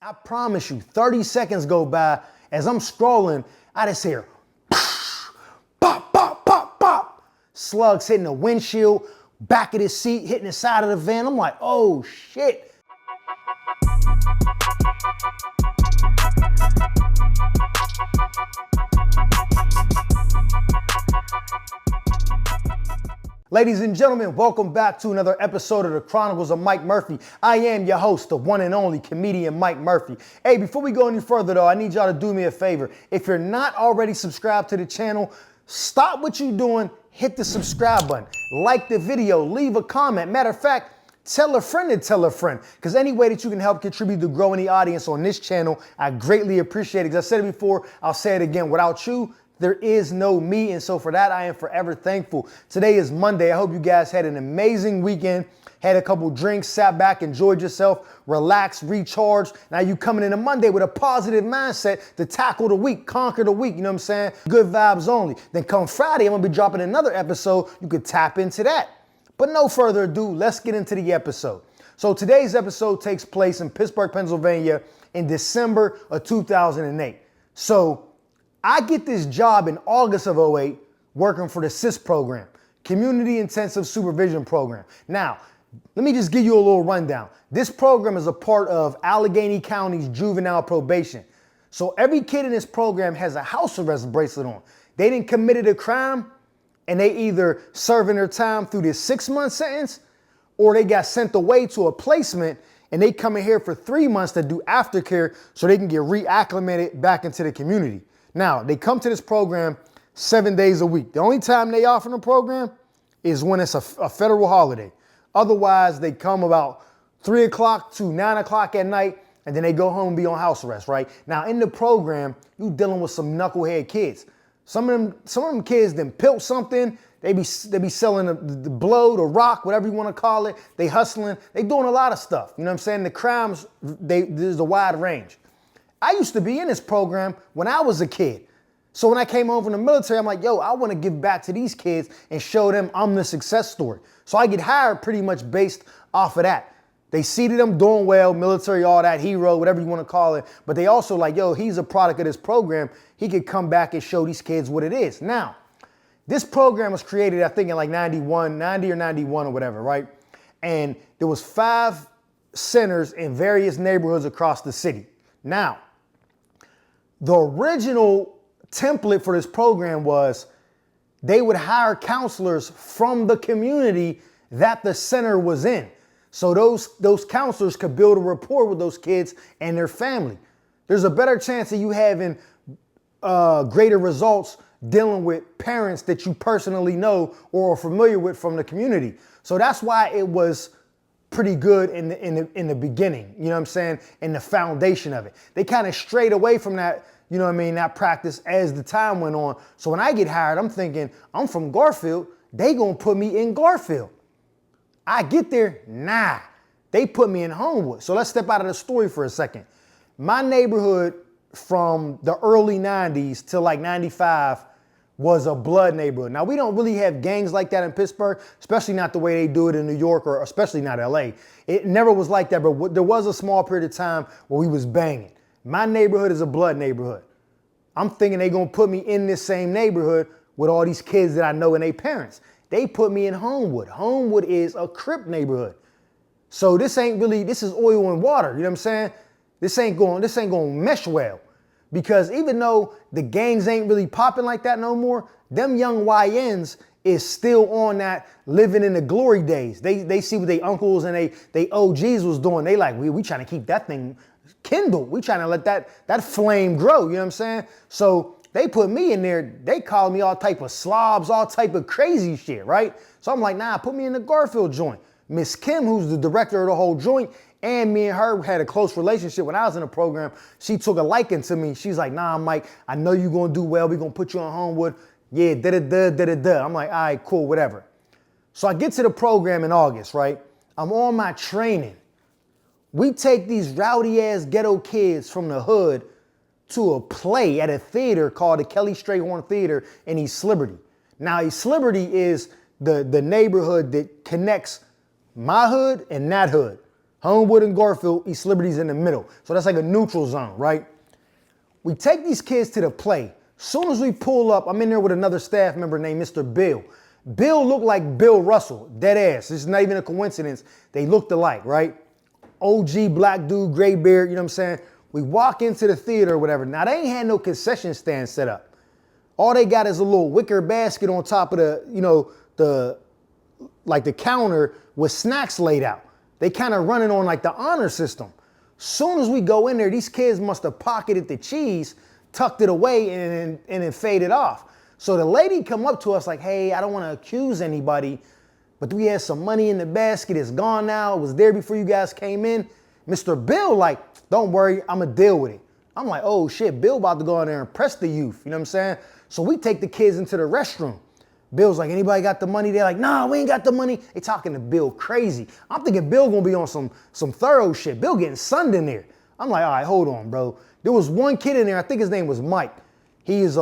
I promise you, 30 seconds go by as I'm scrolling, I just hear pop, pop, pop, pop. Slugs hitting the windshield, back of the seat, hitting the side of the van. I'm like, oh shit. Ladies and gentlemen, welcome back to another episode of the Chronicles of Mike Murphy. I am your host, the one and only comedian Mike Murphy. Hey, before we go any further though, I need y'all to do me a favor. If you're not already subscribed to the channel, stop what you're doing, hit the subscribe button, like the video, leave a comment. Matter of fact, tell a friend to tell a friend, because any way that you can help contribute to growing the audience on this channel, I greatly appreciate it. As I said it before, I'll say it again. Without you, there is no me, and so for that, I am forever thankful. Today is Monday. I hope you guys had an amazing weekend, had a couple drinks, sat back, enjoyed yourself, relaxed, recharged. Now you coming into Monday with a positive mindset to tackle the week, conquer the week, you know what I'm saying? Good vibes only. Then come Friday, I'm gonna be dropping another episode. You could tap into that. But no further ado, let's get into the episode. So today's episode takes place in Pittsburgh, Pennsylvania in December of 2008. So I get this job in August of 2008 working for the CIS program, Community Intensive Supervision Program. Now, let me just give you a little rundown. This program is a part of Allegheny County's Juvenile probation. So every kid in this program has a house arrest bracelet on. They didn't committed a crime and they either serving their time through this 6-month sentence or they got sent away to a placement and they come in here for 3 months to do aftercare so they can get reacclimated back into the community. Now, they come to this program 7 days a week. The only time they offer the program is when it's a federal holiday. Otherwise, they come about 3 o'clock to 9 o'clock at night, and then they go home and be on house arrest, right? Now, in the program, you dealing with some knucklehead kids. Some of them kids then pilt something. They be selling the blow, the rock, whatever you want to call it. They hustling. They doing a lot of stuff. You know what I'm saying? The crimes, there's a wide range. I used to be in this program when I was a kid. So when I came home from the military, I'm like, yo, I want to give back to these kids and show them I'm the success story. So I get hired pretty much based off of that. They see that I'm doing well, military, all that, hero, whatever you want to call it. But they also like, yo, he's a product of this program. He could come back and show these kids what it is. Now, this program was created, I think in like 90 or 91 or whatever, right? And there was 5 centers in various neighborhoods across the city. Now, the original template for this program was they would hire counselors from the community that the center was in. So those counselors could build a rapport with those kids and their family. There's a better chance of you having greater results dealing with parents that you personally know or are familiar with from the community. So that's why it was pretty good in the beginning, you know what I'm saying, in the foundation of it. They kind of strayed away from that, you know what I mean, that practice as the time went on. So when I get hired, I'm thinking, I'm from Garfield, they gonna put me in Garfield. I get there, nah, they put me in Homewood. So let's step out of the story for a second. My neighborhood from the early 90s to like 95 was a blood neighborhood. Now, we don't really have gangs like that in Pittsburgh, especially not the way they do it in New York or especially not LA. It never was like that, but there was a small period of time where we was banging. My neighborhood is a blood neighborhood. I'm thinking they gonna put me in this same neighborhood with all these kids that I know and their parents. They put me in Homewood. Homewood is a Crip neighborhood. So this is oil and water, you know what I'm saying? This ain't gonna mesh well. Because even though the gangs ain't really popping like that no more, them young YNs is still on that living in the glory days. They see what they uncles and they OGs was doing. They like, we trying to keep that thing kindled. We trying to let that flame grow, you know what I'm saying? So they put me in there. They called me all type of slobs, all type of crazy shit, right? So I'm like, nah, put me in the Garfield joint. Miss Kim, who's the director of the whole joint, and me and her had a close relationship when I was in the program. She took a liking to me. She's like, nah, Mike, I know you're going to do well. We're going to put you on Homewood. Yeah, da-da-da. I'm like, all right, cool, whatever. So I get to the program in August, right? I'm on my training. We take these rowdy-ass ghetto kids from the hood to a play at a theater called the Kelly Strayhorn Theater in East Liberty. Now, East Liberty is the neighborhood that connects my hood and that hood. Homewood and Garfield, East Liberty's in the middle. So that's like a neutral zone, right? We take these kids to the play. Soon as we pull up, I'm in there with another staff member named Mr. Bill. Bill looked like Bill Russell, dead ass. This is not even a coincidence. They looked alike, right? OG black dude, gray beard, you know what I'm saying? We walk into the theater or whatever. Now, they ain't had no concession stand set up. All they got is a little wicker basket on top of the, the counter with snacks laid out. They kind of running on like the honor system. Soon as we go in there, these kids must have pocketed the cheese, tucked it away, and then faded off. So the lady come up to us like, hey, I don't want to accuse anybody, but we had some money in the basket. It's gone now. It was there before you guys came in. Mr. Bill like, don't worry, I'm going to deal with it. I'm like, oh shit, Bill about to go in there and press the youth. You know what I'm saying? So we take the kids into the restroom. Bill's like, anybody got the money? They're like, nah, we ain't got the money. They talking to Bill crazy. I'm thinking Bill gonna be on some thorough shit. Bill getting sunned in there. I'm like, all right, hold on, bro. There was one kid in there, I think his name was Mike. He is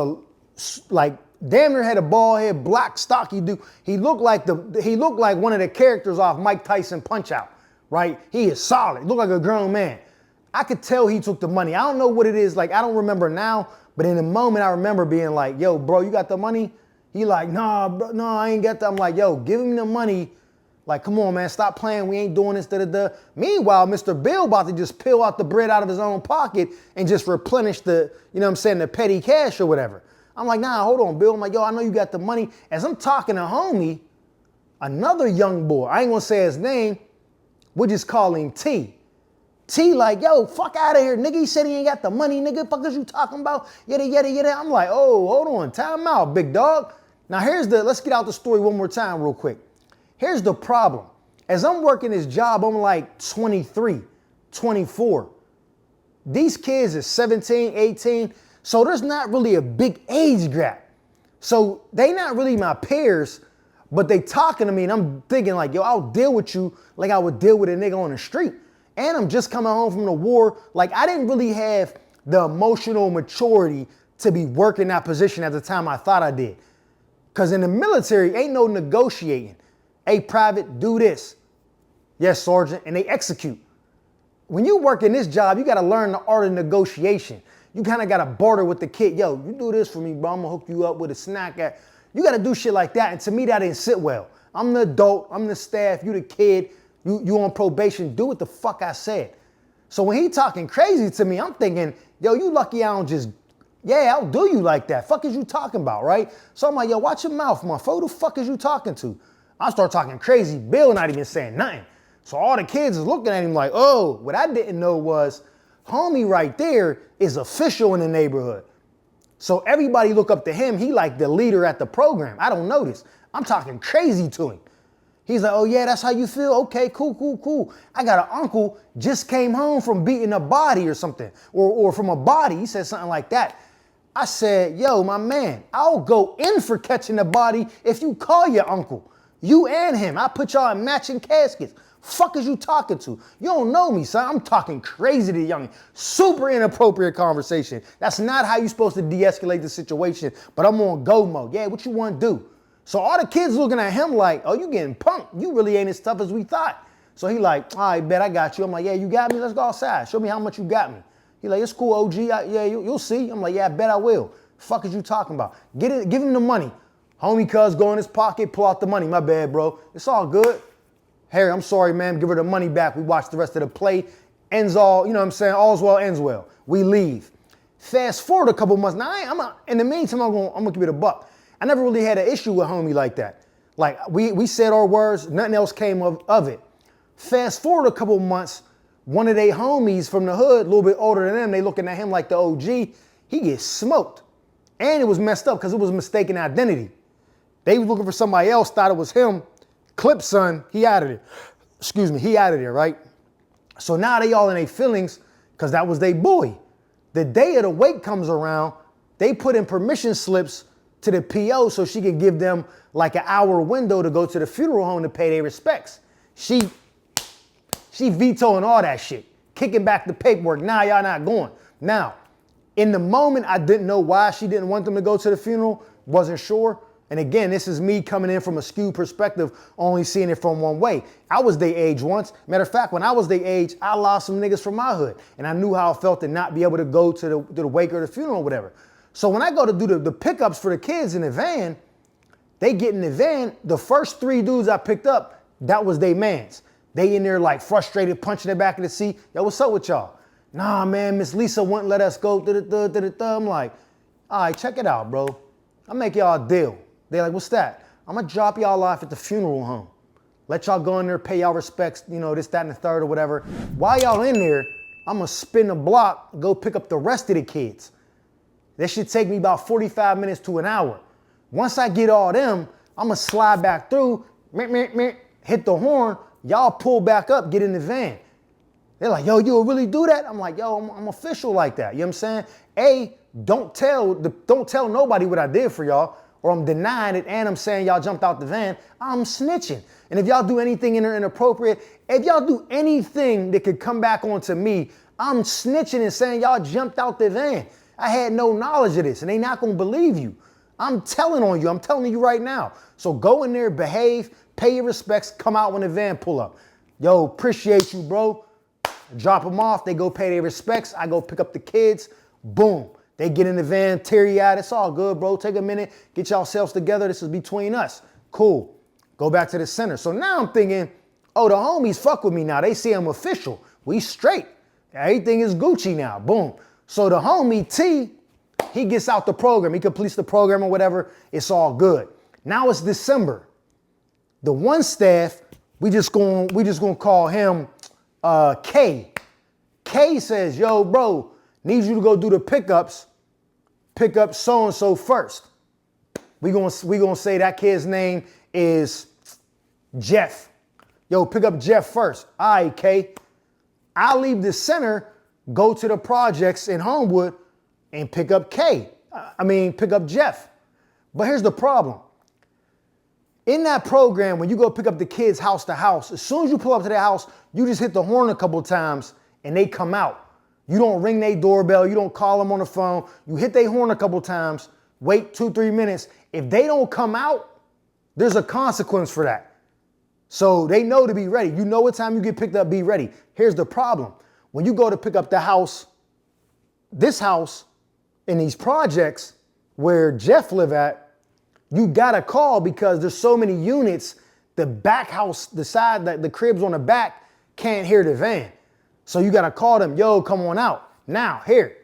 damn near had a bald head, black, stocky dude. He looked like one of the characters off Mike Tyson Punch-Out, right? He is solid, looked like a grown man. I could tell he took the money. I don't know what it is, like, I don't remember now, but in the moment I remember being like, yo, bro, you got the money? He like, nah, bro, no, I ain't got that. I'm like, yo, give him the money. Like, come on, man, stop playing. We ain't doing this, da-da-da. Meanwhile, Mr. Bill about to just peel out the bread out of his own pocket and just replenish the, the petty cash or whatever. I'm like, nah, hold on, Bill. I'm like, yo, I know you got the money. As I'm talking to homie, another young boy, I ain't gonna say his name, we'll just call him T. T like, yo, fuck out of here, nigga. He said he ain't got the money, nigga. Fuck is you talking about? Yada, yada, yada. I'm like, oh, hold on, time out, big dog. Now let's get out the story one more time real quick. Here's the problem. As I'm working this job, I'm like 23, 24. These kids is 17, 18, so there's not really a big age gap. So they not really my peers, but they talking to me and I'm thinking like, yo, I'll deal with you like I would deal with a nigga on the street. And I'm just coming home from the war. Like I didn't really have the emotional maturity to be working that position at the time I thought I did. Because in the military, ain't no negotiating. Hey, private, do this. Yes, sergeant, and they execute. When you work in this job, you got to learn the art of negotiation. You kind of got to barter with the kid. Yo, you do this for me, bro. I'm going to hook you up with a snack. You got to do shit like that. And to me, that didn't sit well. I'm the adult. I'm the staff. You the kid. You on probation. Do what the fuck I said. So when he talking crazy to me, I'm thinking, yo, you lucky I don't just, yeah, I'll do you like that. Fuck is you talking about, right? So I'm like, yo, watch your mouth, motherfucker. Who the fuck is you talking to? I start talking crazy. Bill not even saying nothing. So all the kids is looking at him like, oh, what I didn't know was homie right there is official in the neighborhood. So everybody look up to him. He like the leader at the program. I don't know this. I'm talking crazy to him. He's like, oh yeah, that's how you feel? Okay, cool, cool, cool. I got an uncle just came home from beating a body or something, or from a body. He said something like that. I said, yo, my man, I'll go in for catching the body if you call your uncle. You and him. I put y'all in matching caskets. Fuck is you talking to? You don't know me, son. I'm talking crazy to young. Super inappropriate conversation. That's not how you supposed to de-escalate the situation, but I'm on go mode. Yeah, what you want to do? So all the kids looking at him like, oh, you getting punked. You really ain't as tough as we thought. So he like, all right, bet I got you. I'm like, yeah, you got me? Let's go outside. Show me how much you got me. He like, it's cool, OG. Yeah, you'll see. I'm like, yeah, I bet I will. Fuck is you talking about? Give him the money. Homie cuz go in his pocket, pull out the money. My bad, bro. It's all good. Harry, I'm sorry, man. Give her the money back. We watch the rest of the play. Ends all, you know what I'm saying? All's well, ends well. We leave. Fast forward a couple months. Now, in the meantime, I'm gonna give it a buck. I never really had an issue with homie like that. Like, we said our words. Nothing else came of it. Fast forward a couple months. One of they homies from the hood, a little bit older than them, they looking at him like the OG. He gets smoked. And it was messed up because it was mistaken identity. They was looking for somebody else, thought it was him. Clip son, he out of there. Excuse me, he out of there, right? So now they all in their feelings because that was their boy. The day of the wake comes around, they put in permission slips to the PO so she could give them like an hour window to go to the funeral home to pay their respects. She vetoing all that shit, kicking back the paperwork. Nah, y'all not going. Now, in the moment, I didn't know why she didn't want them to go to the funeral, wasn't sure. And again, this is me coming in from a skewed perspective, only seeing it from one way. I was their age once. Matter of fact, when I was their age, I lost some niggas from my hood. And I knew how it felt to not be able to go to the wake or the funeral or whatever. So when I go to do the pickups for the kids in the van, they get in the van. The first 3 dudes I picked up, that was they mans. They in there like frustrated, punching the back of the seat. Yo, what's up with y'all? Nah, man, Miss Lisa wouldn't let us go. I'm like, all right, check it out, bro. I'll make y'all a deal. They're like, what's that? I'm gonna drop y'all off at the funeral home. Let y'all go in there, pay y'all respects, you know, this, that, and the third or whatever. While y'all in there, I'm gonna spin the block, go pick up the rest of the kids. That should take me about 45 minutes to an hour. Once I get all them, I'm gonna slide back through, hit the horn, y'all pull back up, get in the van. They're like, yo, you'll really do that? I'm like, yo, I'm official like that. You know what I'm saying? Don't tell nobody what I did for y'all, or I'm denying it and I'm saying y'all jumped out the van. I'm snitching. And if y'all do anything inappropriate, if y'all do anything that could come back onto me, I'm snitching and saying y'all jumped out the van. I had no knowledge of this and they not gonna believe you. I'm telling on you, I'm telling you right now. So go in there, behave, pay your respects, come out when the van pull up. Yo, appreciate you, bro. Drop them off, they go pay their respects. I go pick up the kids, boom. They get in the van, teary-eyed, it's all good, bro. Take a minute, get yourselves together. This is between us. Cool. Go back to the center. So now I'm thinking, oh, the homies fuck with me now. They see I'm official. We straight. Everything is Gucci now. Boom. So the homie T, he gets out the program. He completes the program or whatever. It's all good. Now it's December. The one staff, we just gonna call him K. K says, yo, bro, need you to go do the pickups. Pick up so-and-so first. We gonna say that kid's name is Jeff. Yo, pick up Jeff first. All right, K. I'll leave the center, go to the projects in Homewood and pick up pick up Jeff. But here's the problem. In that program, when you go pick up the kids house to house, as soon as you pull up to their house, you just hit the horn a couple times and they come out. You don't ring their doorbell. You don't call them on the phone. You hit their horn a couple times, wait 2-3 minutes. If they don't come out, there's a consequence for that. So they know to be ready. You know what time you get picked up, be ready. Here's the problem. When you go to pick up the house, this house in these projects where Jeff live at, you gotta call because there's so many units, the back house, the side, the cribs on the back can't hear the van. So you gotta call them, yo, come on out. Now, here,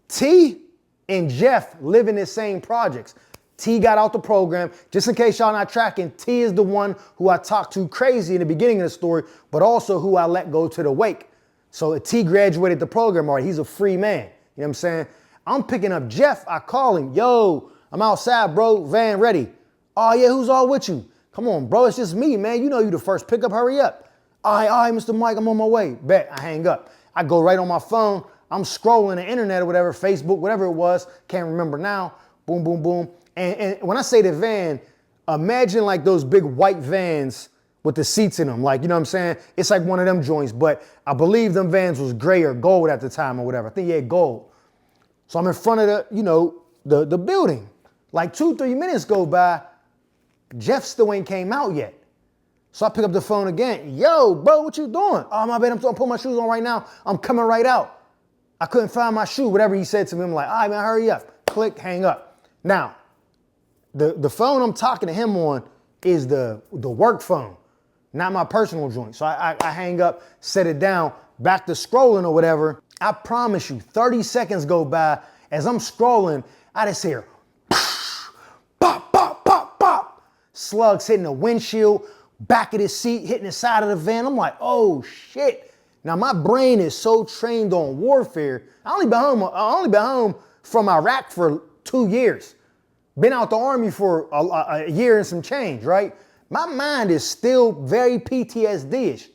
T and Jeff live in the same projects. T got out the program. Just in case y'all not tracking, T is the one who I talked to crazy in the beginning of the story, but also who I let go to the wake. So T graduated the program already. He's a free man. You know what I'm saying? I'm picking up Jeff. I call him, yo, I'm outside, bro. Van ready. Oh, yeah, who's all with you? Come on, bro. It's just me, man. You know you the first pickup. Hurry up. All right, Mr. Mike, I'm on my way. Bet. I hang up. I go right on my phone. I'm scrolling the internet or whatever, Facebook, whatever it was. Can't remember now. Boom, boom, boom. And when I say the van, imagine like those big white vans with the seats in them. Like, you know what I'm saying? It's like one of them joints, but I believe them vans was gray or gold at the time or whatever. I think he had gold. So I'm in front of the building. Like 2-3 minutes go by, Jeff still ain't came out yet. So I pick up the phone again. Yo, bro, what you doing? Oh, my bad, I'm putting my shoes on right now. I'm coming right out. I couldn't find my shoe, whatever he said to me. I'm like, all right, man, hurry up. Click, hang up. Now, the phone I'm talking to him on is the work phone, not my personal joint. So I hang up, set it down, back to scrolling or whatever. I promise you, 30 seconds go by. As I'm scrolling, I just hear pop, pop, pop, pop. Slugs hitting the windshield, back of the seat, hitting the side of the van. I'm like, oh shit. Now my brain is so trained on warfare. I only been home from Iraq for 2 years. Been out the army for a year and some change, right? My mind is still very PTSD-ish.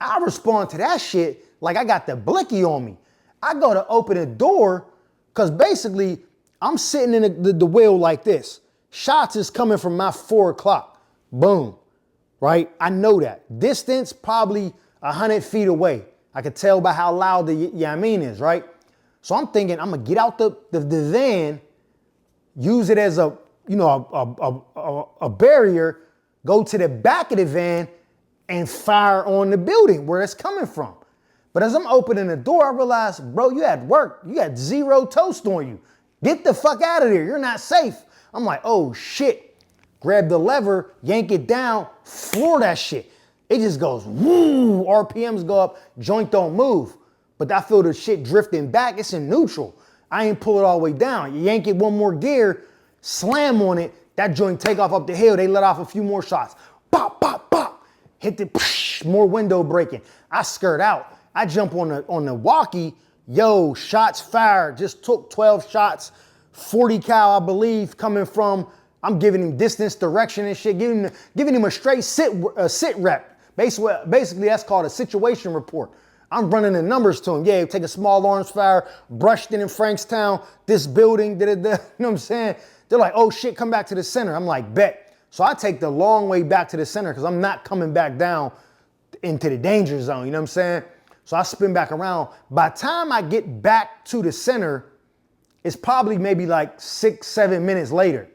I respond to that shit like I got the blicky on me. I go to open the door because basically I'm sitting in the wheel like this. Shots is coming from my 4 o'clock. Boom, right? I know that. Distance probably 100 feet away. I could tell by how loud the Yamin is, right? So I'm thinking I'm gonna get out the van, use it as a a barrier, go to the back of the van and fire on the building where it's coming from. But as I'm opening the door, I realize, bro, you at work. You got zero toast on you. Get the fuck out of there. You're not safe. I'm like, oh shit. Grab the lever, yank it down, floor that shit. It just goes, woo, RPMs go up, joint don't move. But I feel the shit drifting back, it's in neutral. I ain't pull it all the way down. You yank it one more gear, slam on it, that joint take off up the hill, they let off a few more shots. Pop, pop, pop. Hit the, psh, more window breaking. I skirt out. I jump on the walkie, yo, shots fired, just took 12 shots, 40 cal, I believe, coming from, I'm giving him distance, direction and shit, giving him a straight sit rep. Basically, that's called a situation report. I'm running the numbers to him. Yeah, take a small arms fire, brushed in Frankstown, this building, you know what I'm saying? They're like, oh shit, come back to the center. I'm like, bet. So I take the long way back to the center because I'm not coming back down into the danger zone, you know what I'm saying? So I spin back around. By the time I get back to the center, it's probably maybe like 6-7 minutes later.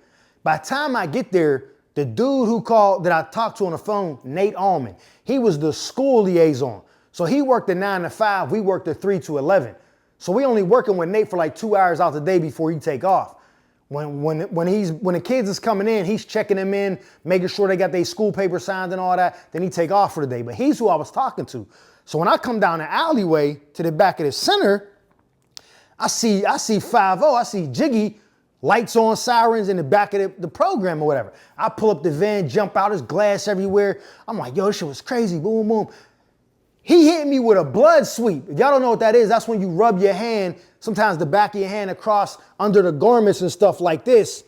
By the time I get there, the dude who called that I talked to on the phone, Nate Allman, he was the school liaison. So he worked at 9 to 5, we worked at 3 to 11. So we only working with Nate for like 2 hours out the day before he take off. When the kids is coming in, he's checking them in, making sure they got their school paper signed and all that, then he take off for the day. But he's who I was talking to. So when I come down the alleyway to the back of the center, I see 5-0, I see Jiggy, lights on, sirens in the back of the program or whatever. I pull up the van, jump out, there's glass everywhere. I'm like, yo, this shit was crazy, boom, boom. He hit me with a blood sweep. If y'all don't know what that is, that's when you rub your hand, sometimes the back of your hand across under the garments and stuff like this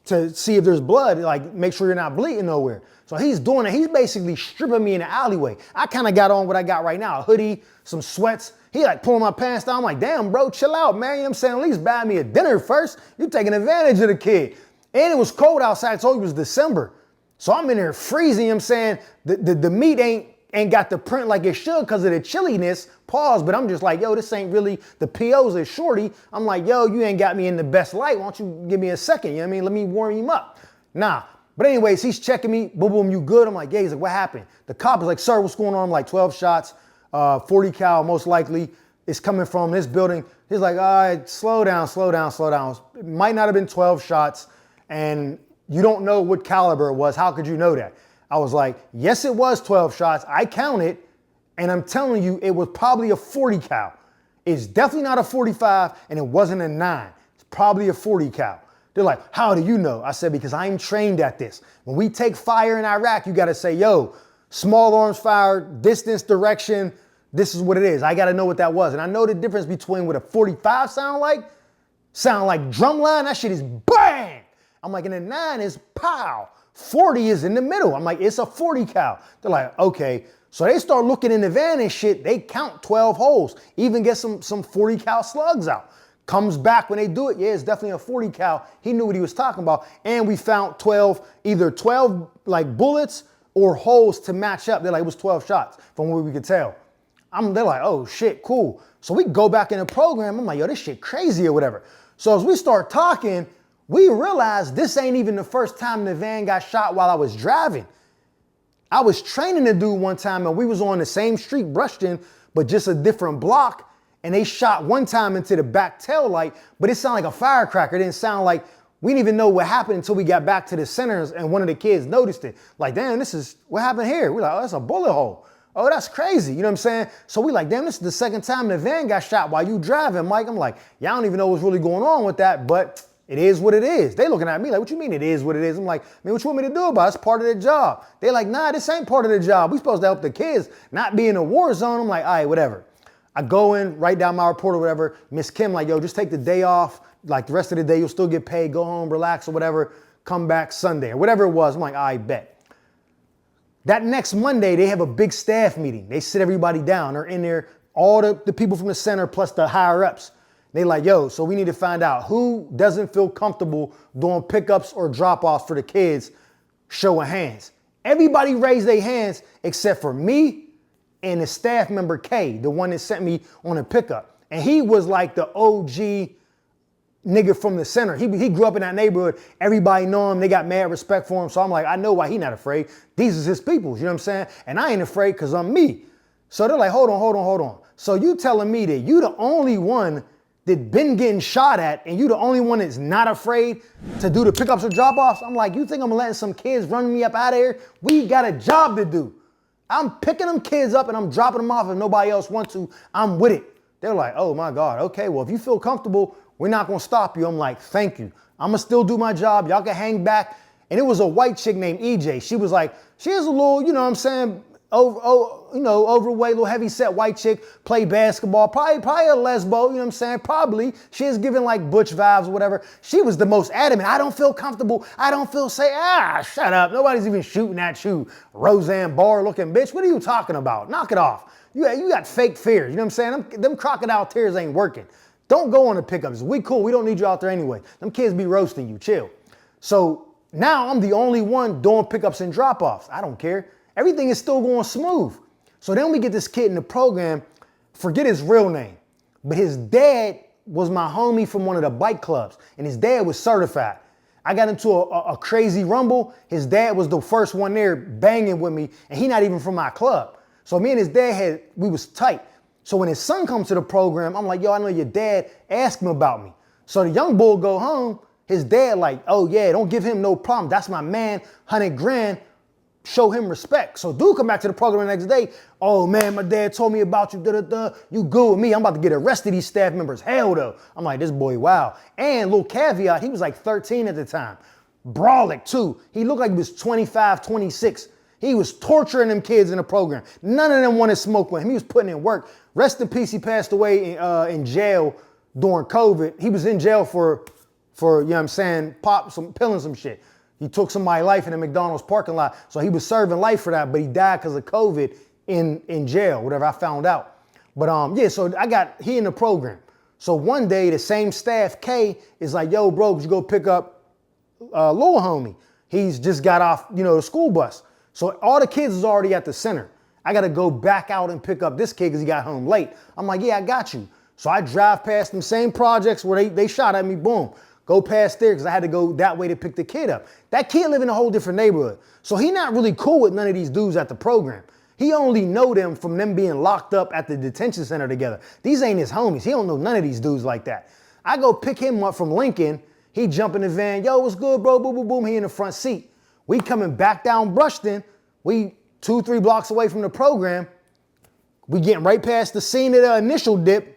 to see if there's blood, like make sure you're not bleeding nowhere. So he's doing it. He's basically stripping me in the alleyway. I kind of got on what I got right now, a hoodie, some sweats. He like pulling my pants down. I'm like, damn, bro, chill out, man. You know what I'm saying? At least buy me a dinner first. You're taking advantage of the kid. And it was cold outside. I told you it was December. So I'm in there freezing. You know what I'm saying? The meat ain't got the print like it should because of the chilliness. Pause, but I'm just like, yo, this ain't really, the POs is shorty. I'm like, yo, you ain't got me in the best light. Why don't you give me a second? You know what I mean? Let me warm him up. Nah. But anyways, he's checking me. Boom, boom, you good? I'm like, yeah. He's like, what happened? The cop is like, sir, what's going on? I'm like, 12 shots, 40 cal, most likely. It's coming from this building. He's like, all right, slow down, slow down, slow down. It might not have been 12 shots and you don't know what caliber it was. How could you know that? I was like, yes, it was 12 shots. I counted, and I'm telling you, it was probably a 40 cal. It's definitely not a 45, and it wasn't a 9. It's probably a 40 cal. They're like, how do you know? I said, because I'm trained at this. When we take fire in Iraq, you got to say, yo, small arms fire, distance, direction, this is what it is. I got to know what that was. And I know the difference between what a 45 sound like drumline, that shit is bang. I'm like, and a 9 is pow. 40 is in the middle. I'm like, it's a 40 cal. They're like, okay. So they start looking in the van and shit. They count 12 holes, even get some 40 cal slugs out. Comes back when they do it. Yeah, it's definitely a 40 cal. He knew what he was talking about. And we found either 12 like bullets or holes to match up. They're like, it was 12 shots from what we could tell. They're like, oh shit, cool. So we go back in the program. I'm like, yo, this shit crazy or whatever. So as we start talking, we realized this ain't even the first time the van got shot while I was driving. I was training a dude one time and we was on the same street, Brushton, but just a different block. And they shot one time into the back tail light, but it sounded like a firecracker. It didn't sound like, we didn't even know what happened until we got back to the centers and one of the kids noticed it. Like, damn, this is, what happened here? We're like, oh, that's a bullet hole. Oh, that's crazy. You know what I'm saying? So we like, damn, this is the second time the van got shot while you driving, Mike. I'm like, yeah, I don't even know what's really going on with that, but it is what it is. They looking at me like, what you mean it is what it is? I'm like, man, what you want me to do about it? It's part of the job. They like, nah, this ain't part of the job. We supposed to help the kids not be in a war zone. I'm like, all right, whatever. I go in, write down my report or whatever. Miss Kim like, yo, just take the day off. Like the rest of the day, you'll still get paid. Go home, relax or whatever. Come back Sunday or whatever it was. I'm like, I bet. That next Monday, they have a big staff meeting. They sit everybody down. They're in there, all the people from the center plus the higher ups. They like, yo, so we need to find out who doesn't feel comfortable doing pickups or drop-offs for the kids. Show of hands. Everybody raised their hands except for me and the staff member K, the one that sent me on a pickup. And he was like the OG nigga from the center. He grew up in that neighborhood. Everybody know him. They got mad respect for him. So I'm like, I know why he not afraid. These is his people. You know what I'm saying? And I ain't afraid because I'm me. So they're like, hold on. So you telling me that you the only one that been getting shot at and you the only one that's not afraid to do the pickups or drop-offs? I'm like, you think I'm letting some kids run me up out of here? We got a job to do. I'm picking them kids up and I'm dropping them off if nobody else wants to. I'm with it. They're like, oh my God, okay, well, if you feel comfortable, we're not gonna stop you. I'm like, thank you. I'm gonna still do my job. Y'all can hang back. And it was a white chick named EJ. She was like, she is a little, you know what I'm saying, overweight, little heavy set white chick, play basketball, probably a lesbo, you know what I'm saying? Probably. She is giving like butch vibes or whatever. She was the most adamant. I don't feel comfortable. I don't feel safe. Shut up. Nobody's even shooting at you, Roseanne Barr looking bitch. What are you talking about? Knock it off. You got fake fears. You know what I'm saying? Them crocodile tears ain't working. Don't go on the pickups. We cool. We don't need you out there anyway. Them kids be roasting you. Chill. So now I'm the only one doing pickups and drop-offs. I don't care. Everything is still going smooth. So then we get this kid in the program, forget his real name, but his dad was my homie from one of the bike clubs, and his dad was certified. I got into a crazy rumble. His dad was the first one there banging with me, and he not even from my club. So me and his dad we was tight. So when his son comes to the program, I'm like, yo, I know your dad, ask him about me. So the young bull go home, his dad like, oh yeah, don't give him no problem. That's my man, 100 grand. Show him respect. So dude come back to the program the next day. Oh man, my dad told me about you. You good with me. I'm about to get arrested, these staff members. Hell though. I'm like, this boy, wow. And little caveat, he was like 13 at the time. Brolic too. He looked like he was 25, 26. He was torturing them kids in the program. None of them wanted to smoke with him. He was putting in work. Rest in peace, he passed away in jail during COVID. He was in jail for you know what I'm saying, pilling some shit. He took somebody's life in a McDonald's parking lot. So he was serving life for that, but he died because of COVID in jail, whatever I found out. But yeah, so he in the program. So one day the same staff, K, is like, yo, bro, could you go pick up little homie? He's just got off, the school bus. So all the kids is already at the center. I got to go back out and pick up this kid because he got home late. I'm like, yeah, I got you. So I drive past them same projects where they shot at me, boom. Go past there because I had to go that way to pick the kid up. That kid live in a whole different neighborhood. So he not really cool with none of these dudes at the program. He only know them from them being locked up at the detention center together. These ain't his homies. He don't know none of these dudes like that. I go pick him up from Lincoln. He jump in the van. Yo, what's good, bro? Boom, boom, boom. He in the front seat. We coming back down Brushton. We 2-3 blocks away from the program. We getting right past the scene of the initial dip.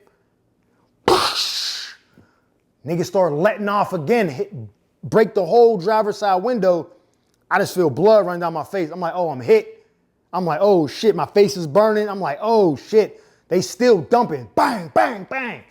Niggas start letting off again, break the whole driver's side window. I just feel blood running down my face. I'm like, oh, I'm hit. I'm like, oh shit, my face is burning. I'm like, oh shit, they still dumping. Bang, bang, bang.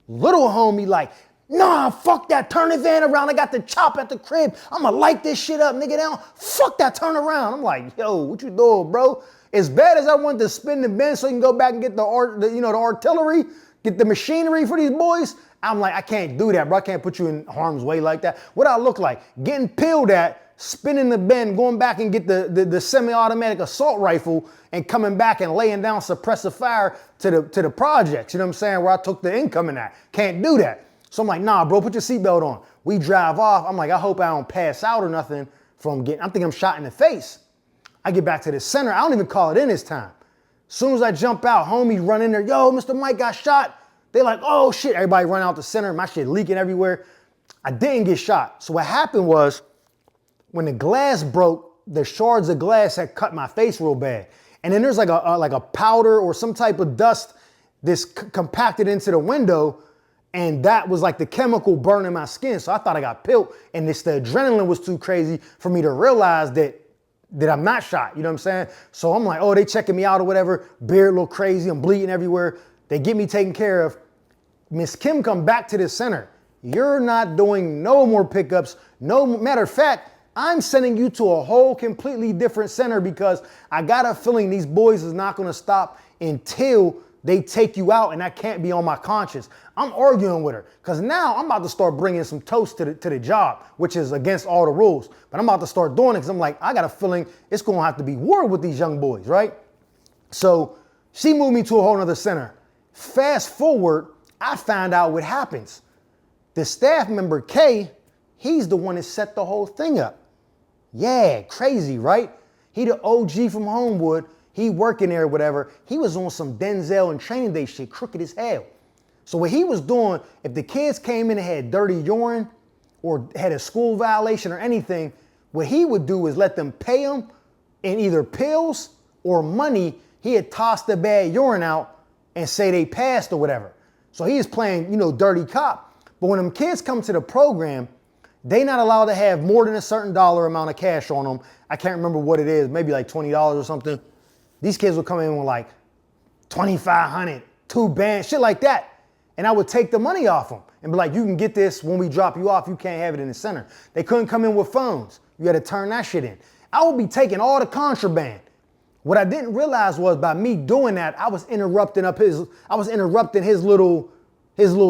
Little homie like, nah, fuck that, turn the van around. I got the chop at the crib. I'ma light this shit up, nigga, down. Fuck that, turn around. I'm like, yo, what you doing, bro? As bad as I want to spin the bin so you can go back and get the artillery, get the machinery for these boys, I'm like, I can't do that, bro. I can't put you in harm's way like that. What I look like? Getting peeled at, spinning the bend, going back and get the semi-automatic assault rifle and coming back and laying down suppressive fire to the projects, you know what I'm saying, where I took the incoming at. Can't do that. So I'm like, nah, bro, put your seatbelt on. We drive off. I'm like, I hope I don't pass out or nothing from getting, I'm thinking I'm shot in the face. I get back to the center. I don't even call it in this time. As soon as I jump out, homies run in there. Yo, Mr. Mike got shot. They're like, oh shit. Everybody run out the center. My shit leaking everywhere. I didn't get shot. So what happened was when the glass broke, the shards of glass had cut my face real bad. And then there's like a powder or some type of dust that's compacted into the window. And that was like the chemical burning my skin. So I thought I got pilled. And the adrenaline was too crazy for me to realize that I'm not shot. You know what I'm saying? So I'm like, oh, they checking me out or whatever. Beard a little crazy. I'm bleeding everywhere. They get me taken care of. Miss Kim come back to the center. You're not doing no more pickups. No matter of fact, I'm sending you to a whole completely different center because I got a feeling these boys is not going to stop until they take you out, and that can't be on my conscience. I'm arguing with her because now I'm about to start bringing some toast to the job, which is against all the rules. But I'm about to start doing it because I'm like, I got a feeling it's going to have to be war with these young boys, right? So she moved me to a whole nother center. Fast forward, I found out what happens. The staff member, K, he's the one that set the whole thing up. Yeah, crazy, right? He the OG from Homewood. He working there or whatever. He was on some Denzel and Training Day shit, crooked as hell. So what he was doing, if the kids came in and had dirty urine or had a school violation or anything, what he would do is let them pay him in either pills or money. He'd toss the bad urine out and say they passed or whatever. So he is playing, dirty cop. But when them kids come to the program, they not allowed to have more than a certain dollar amount of cash on them. I can't remember what it is, maybe like $20 or something. These kids would come in with like $2,500, 2 bands, shit like that. And I would take the money off them and be like, you can get this when we drop you off. You can't have it in the center. They couldn't come in with phones. You had to turn that shit in. I would be taking all the contraband. What I didn't realize was by me doing that, I was interrupting his little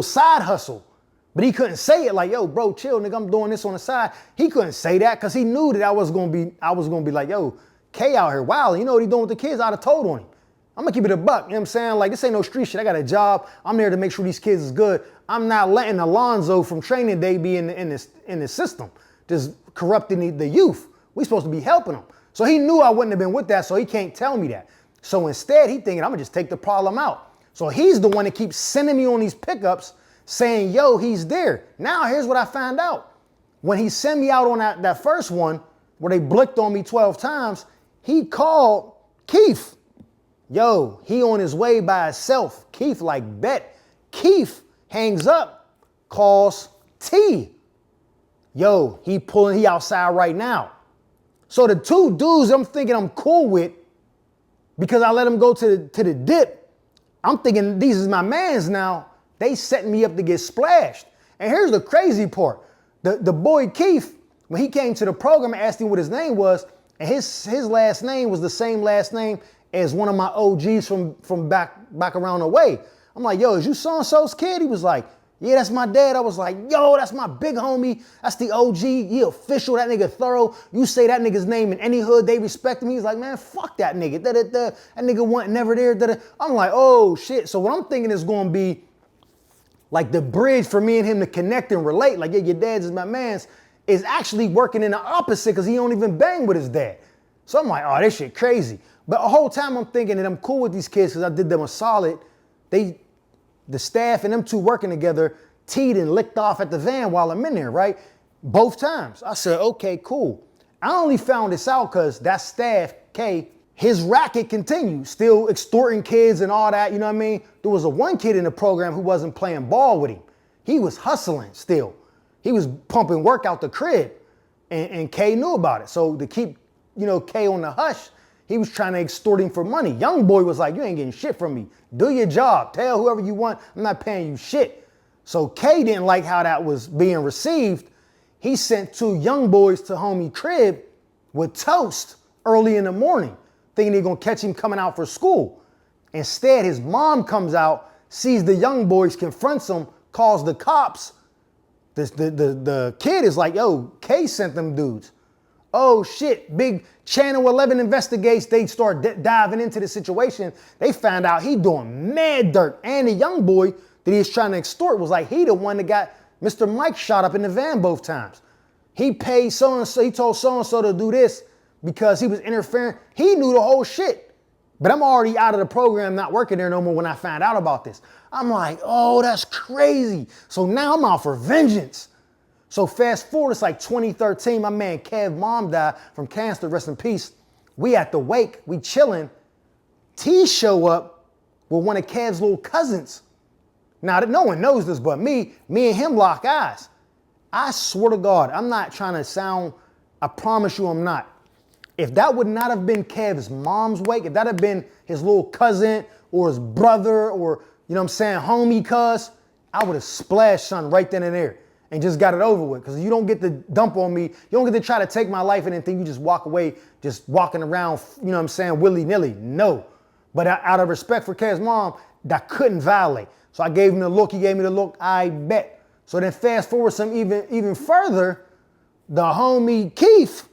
side hustle. But he couldn't say it like, yo, bro, chill, nigga, I'm doing this on the side. He couldn't say that because he knew that I was gonna be like, yo, K out here, wow, you know what he doing with the kids? I'd have told on him. I'm gonna keep it a buck, you know what I'm saying? Like, this ain't no street shit. I got a job. I'm there to make sure these kids is good. I'm not letting Alonzo from Training Day be in the system, just corrupting the youth. We supposed to be helping them. So he knew I wouldn't have been with that, so he can't tell me that. So instead, he thinking, I'm gonna just take the problem out. So he's the one that keeps sending me on these pickups saying, yo, he's there. Now, here's what I found out. When he sent me out on that first one, where they blicked on me 12 times, he called Keith. Yo, he on his way by himself. Keith like, bet. Keith hangs up, calls T. Yo, he outside right now. So the 2 dudes I'm thinking I'm cool with, because I let him go to the dip, I'm thinking these is my mans now. They setting me up to get splashed. And here's the crazy part. The boy Keith, when he came to the program and asked him what his name was, and his last name was the same last name as one of my OGs from back around the way. I'm like, yo, is you so-and-so's kid? He was like, yeah, that's my dad. I was like, yo, that's my big homie. That's the OG. He official. That nigga thorough. You say that nigga's name in any hood, they respect him. He's like, man, fuck that nigga. That nigga wasn't never there. I'm like, oh, shit. So what I'm thinking is going to be like the bridge for me and him to connect and relate. Like, yeah, your dad's is my man's, is actually working in the opposite because he don't even bang with his dad. So I'm like, oh, this shit crazy. But the whole time I'm thinking that I'm cool with these kids because I did them a solid. The staff and them 2 working together, teed and licked off at the van while I'm in there, right? Both times. I said, okay, cool. I only found this out because that staff, K, his racket continued, still extorting kids and all that, you know what I mean? There was one kid in the program who wasn't playing ball with him. He was hustling still. He was pumping work out the crib, and K knew about it. So to keep, K on the hush, he was trying to extort him for money. Young boy was like, you ain't getting shit from me. Do your job. Tell whoever you want. I'm not paying you shit. So K didn't like how that was being received. He sent 2 young boys to homie crib with toast early in the morning, thinking they're going to catch him coming out for school. Instead, his mom comes out, sees the young boys, confronts them, calls the cops. The kid is like, yo, K sent them dudes. Oh shit, big Channel 11 investigates. They start diving into the situation. They found out he doing mad dirt. And the young boy that he was trying to extort was like, he the one that got Mr. Mike shot up in the van both times. He paid so-and-so, he told so-and-so to do this because he was interfering. He knew the whole shit. But I'm already out of the program, not working there no more when I found out about this. I'm like, oh, that's crazy. So now I'm out for vengeance. So fast forward, it's like 2013, my man Kev mom died from cancer, rest in peace. We at the wake, we chilling. T show up with one of Kev's little cousins. Now, no one knows this but me and him lock eyes. I swear to God, I'm not trying to sound, I promise you I'm not. If that would not have been Kev's mom's wake, if that had been his little cousin or his brother or, homie cuz, I would have splashed something right then and there and just got it over with. Because you don't get to dump on me. You don't get to try to take my life and then think you just walk away, just walking around, willy-nilly. No. But out of respect for Kev's mom, that couldn't violate. So I gave him the look. He gave me the look. I bet. So then fast forward some even further, the homie Keith,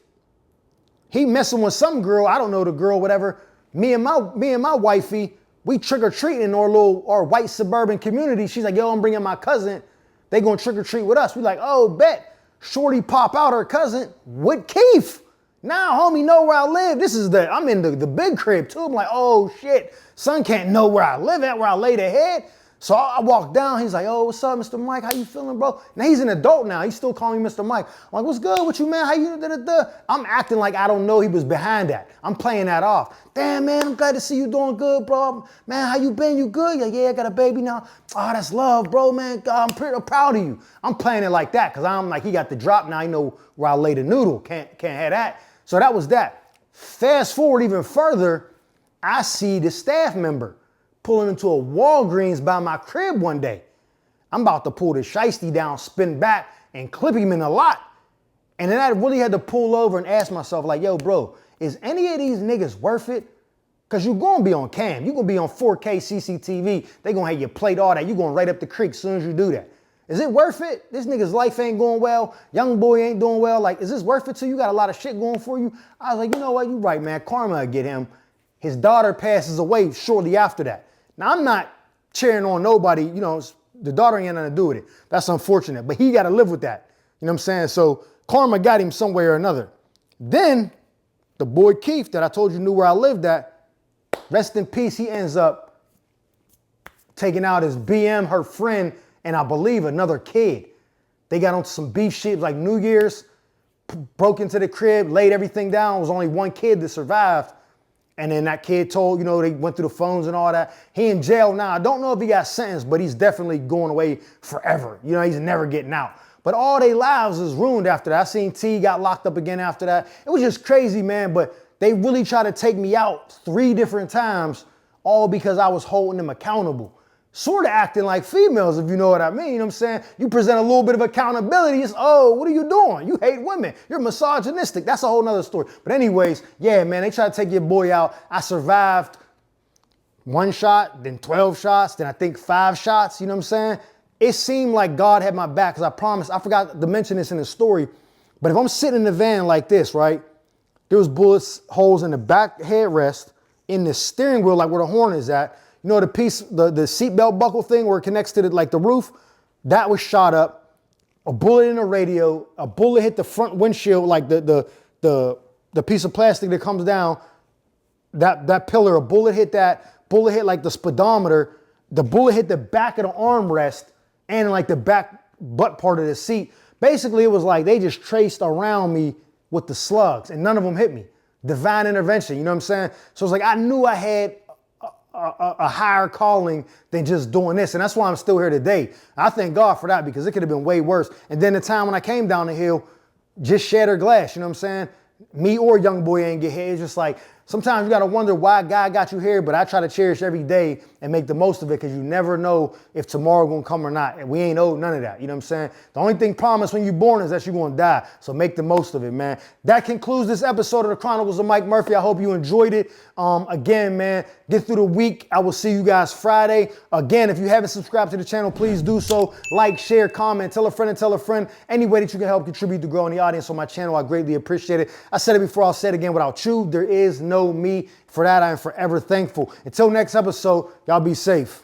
he messing with some girl. I don't know the girl, whatever. Me and my wifey, we trick or treating in our white suburban community. She's like, yo, I'm bringing my cousin. they gonna trick or treat with us. We like, oh, bet. Shorty pop out her cousin with Keith. Now homie know where I live. I'm in the big crib too. I'm like, oh shit, son can't know where I live at, where I lay the head. So I walk down, he's like, oh, what's up, Mr. Mike? How you feeling, bro? Now he's an adult now. He's still calling me Mr. Mike. I'm like, what's good with you, man? How you, da-da-da? I'm acting like I don't know he was behind that. I'm playing that off. Damn, man, I'm glad to see you doing good, bro. Man, how you been? You good? Yeah, I got a baby now. Oh, that's love, bro, man. God, I'm pretty proud of you. I'm playing it like that because I'm like, he got the drop now. I know where I lay the noodle. Can't have that. So that was that. Fast forward even further, I see the staff member pulling into a Walgreens by my crib one day. I'm about to pull the shiesty down, spin back, and clip him in the lot. And then I really had to pull over and ask myself, like, yo, bro, is any of these niggas worth it? Because you're going to be on cam. You're going to be on 4K CCTV. They going to have your plate, all that. You're going right up the creek as soon as you do that. Is it worth it? This nigga's life ain't going well. Young boy ain't doing well. Like, is this worth it to you? You got a lot of shit going for you? I was like, you know what? You right, man. Karma will get him. His daughter passes away shortly after that. Now, I'm not cheering on nobody. You know, the daughter ain't nothing to do with it. That's unfortunate. But he got to live with that. You know what I'm saying? So karma got him some way or another. Then the boy Keith that I told you knew where I lived at, rest in peace, he ends up taking out his BM, her friend, and I believe another kid. They got on some beef shit like New Year's, broke into the crib, laid everything down. It was only one kid that survived. And then that kid told, you know, they went through the phones and all that. He in jail now. I don't know if he got sentenced, but he's definitely going away forever. You know, he's never getting out. But all their lives is ruined after that. I seen T got locked up again after that. It was just crazy, man. But they really tried to take me out 3 different times, all because I was holding them accountable. Sort of acting like females, if you know what I mean. You know what I'm saying? You present a little bit of accountability. It's, oh, what are you doing? You hate women. You're misogynistic. That's a whole nother story. But anyways, yeah, man, they tried to take your boy out. I survived 1 shot, then 12 shots, then I think 5 shots. You know what I'm saying? It seemed like God had my back because I promised, I forgot to mention this in the story. But if I'm sitting in the van like this, right, there was bullets, holes in the back headrest, in the steering wheel, like where the horn is at. You know, the piece, the seatbelt buckle thing where it connects to the roof, that was shot up. A bullet in the radio, a bullet hit the front windshield, like the piece of plastic that comes down, that pillar, a bullet hit that, bullet hit like the speedometer, the bullet hit the back of the armrest and like the back butt part of the seat. Basically, it was like they just traced around me with the slugs and none of them hit me. Divine intervention, you know what I'm saying? So it's like I knew I had a higher calling than just doing this. And that's why I'm still here today. I thank God for that because it could have been way worse. And then the time when I came down the hill, just shattered glass, you know what I'm saying? Me or young boy ain't get hit. It's just like, sometimes you got to wonder why God got you here, but I try to cherish every day and make the most of it because you never know if tomorrow going to come or not. And we ain't owed none of that. You know what I'm saying? The only thing promised when you're born is that you're going to die. So make the most of it, man. That concludes this episode of the Chronicles of Mike Murphy. I hope you enjoyed it. Again, man, get through the week. I will see you guys Friday. Again, if you haven't subscribed to the channel, please do so. Like, share, comment, tell a friend and tell a friend. Any way that you can help contribute to growing the audience on my channel, I greatly appreciate it. I said it before, I'll say it again. Without you, there is no me. For that, I am forever thankful. Until next episode, y'all be safe.